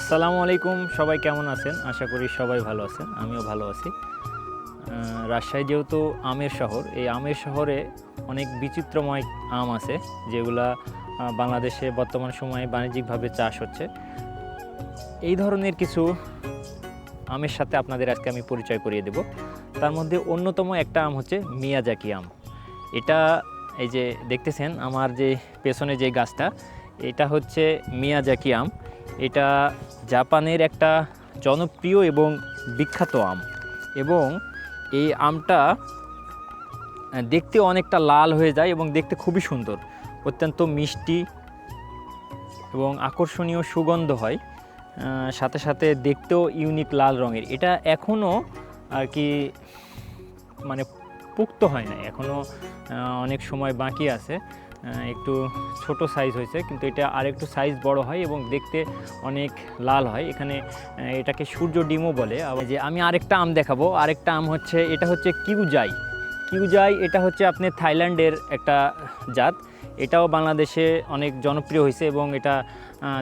আসসালামু আলাইকুম, সবাই কেমন আছেন? আশা করি সবাই ভালো আছেন, আমিও ভালো আছি। রাজশাহী যেহেতু আমের শহর, এই আমের শহরে অনেক বিচিত্রময় আম আছে যেগুলা বাংলাদেশে বর্তমান সময়ে বাণিজ্যিকভাবে চাষ হচ্ছে। এই ধরনের কিছু আমের সাথে আপনাদের আজকে আমি পরিচয় করিয়ে দেব। তার মধ্যে অন্যতম একটা আম হচ্ছে মিয়াজাকি আম। এটা এই যে দেখতেছেন আমার যে পেছনে যে গাছটা, এটা হচ্ছে মিয়াজাকি আম। এটা জাপানের একটা জনপ্রিয় এবং বিখ্যাত আম, এবং এই আমটা দেখতে অনেকটা লাল হয়ে যায় এবং দেখতে খুবই সুন্দর, অত্যন্ত মিষ্টি এবং আকর্ষণীয় সুগন্ধ হয়। সাথে সাথে দেখতেও ইউনিক লাল রঙের। এটা এখনও আর কি মানে পুক্ত হয় না, এখনও অনেক সময় বাকি আছে। একটু ছোট সাইজ হয়েছে, কিন্তু এটা আরেকটু সাইজ বড় হয় এবং দেখতে অনেক লাল হয়। এখানে এটাকে সূর্য ডিমও বলে। আবার যে আমি আরেকটা আম দেখাবো, আরেকটা আম হচ্ছে, এটা হচ্ছে কিউজাই। এটা হচ্ছে আপনি থাইল্যান্ডের একটা জাত। এটাও বাংলাদেশে অনেক জনপ্রিয় হয়েছে এবং এটা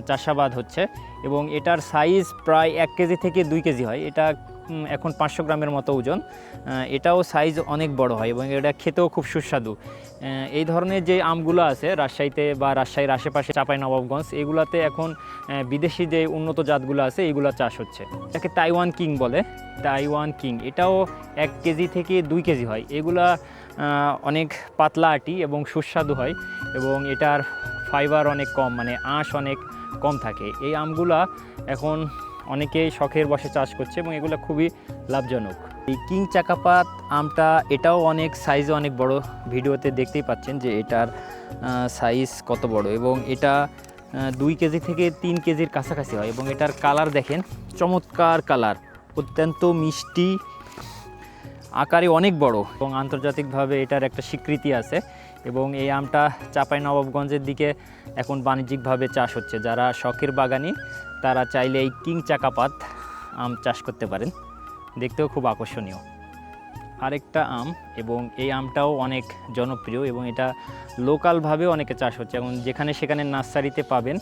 চাষাবাদ হচ্ছে, এবং এটার সাইজ প্রায় 1 কেজি থেকে 2 কেজি হয়। এটা এখন 500 গ্রামের মতো ওজন। এটাও সাইজ অনেক বড় হয় এবং এটা খেতেও খুব সুস্বাদু। এই ধরনের যে আমগুলো আছে রাজশাহীতে বা রাজশাহীর আশেপাশে চাঁপাইনবাবগঞ্জ, এগুলাতে এখন বিদেশি যে উন্নত জাতগুলো আছে এগুলো চাষ হচ্ছে। এটাকে তাইওয়ান কিং বলে, তাইওয়ান কিং। এটাও 1 কেজি থেকে 2 কেজি হয়। এগুলা অনেক পাতলা আটি এবং সুস্বাদু হয়, এবং এটার ফাইবার অনেক কম, মানে আঁশ অনেক কম থাকে। এই আমগুলা এখন অনেকেই শখের বশে চাষ করছে এবং এগুলো খুবই লাভজনক। এই কিং চাকাপাত আমটা, এটাও অনেক সাইজে অনেক বড়। ভিডিওতে দেখতেই পাচ্ছেন যে এটার সাইজ কত বড়, এবং এটা 2 কেজি থেকে 3 কেজির কাছাকাছি হয়। এবং এটার কালার দেখেন, চমৎকার কালার, অত্যন্ত মিষ্টি, আকারে অনেক বড়, এবং আন্তর্জাতিকভাবে এটার একটা স্বীকৃতি আছে। এবং এই আমটা চাঁপাইনবাবগঞ্জের দিকে এখন বাণিজ্যিকভাবে চাষ হচ্ছে। যারা শখের বাগানি তারা চাইলে এই কিং চাকাপাত আম চাষ করতে পারেন, দেখতেও খুব আকর্ষণীয়। আরেকটা আম, এবং এই আমটাও অনেক জনপ্রিয় এবং এটা লোকালভাবে অনেকে চাষ হচ্ছে, এবং যেখানে সেখানে নার্সারিতে পাবেন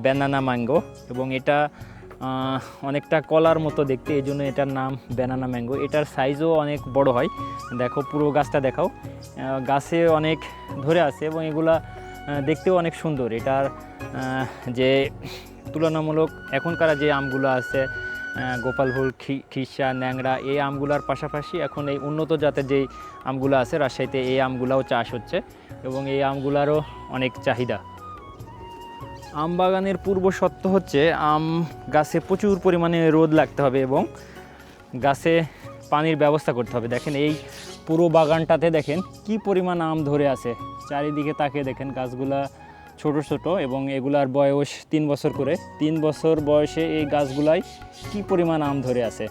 ব্যানানা ম্যাঙ্গো। এবং এটা অনেকটা কলার মতো দেখতে, এই জন্য এটার নাম ব্যানানা ম্যাঙ্গো। এটার সাইজও অনেক বড় হয়। দেখো পুরো গাছটা দেখাও, গাছে অনেক ধরে আছে এবং এগুলা দেখতেও অনেক সুন্দর। এটার যে তুলনামূলক এখনকার যে আমগুলো আছে, গোপালভোগ, খিরসা, ন্যাংরা, এই আমগুলার পাশাপাশি এখন এই উন্নত জাতের যেই আমগুলো আছে রাজশাহীতে, এই আমগুলাও চাষ হচ্ছে এবং এই আমগুলারও অনেক চাহিদা। আম বাগানের পূর্ব শর্ত হচ্ছে আম গাছে প্রচুর পরিমাণে রোদ লাগতে হবে এবং গাছে পানির ব্যবস্থা করতে হবে। দেখেন এই পুরো বাগানটাতে দেখেন কি পরিমাণ আম ধরে আছে, চারিদিকে তাকিয়ে দেখেন গাছগুলা ছোট ছোট, এবং এগুলার বয়স 3 বছর করে। 3 বছর বয়সে এই গাছগুলাই কি পরিমাণ আম ধরে আছে।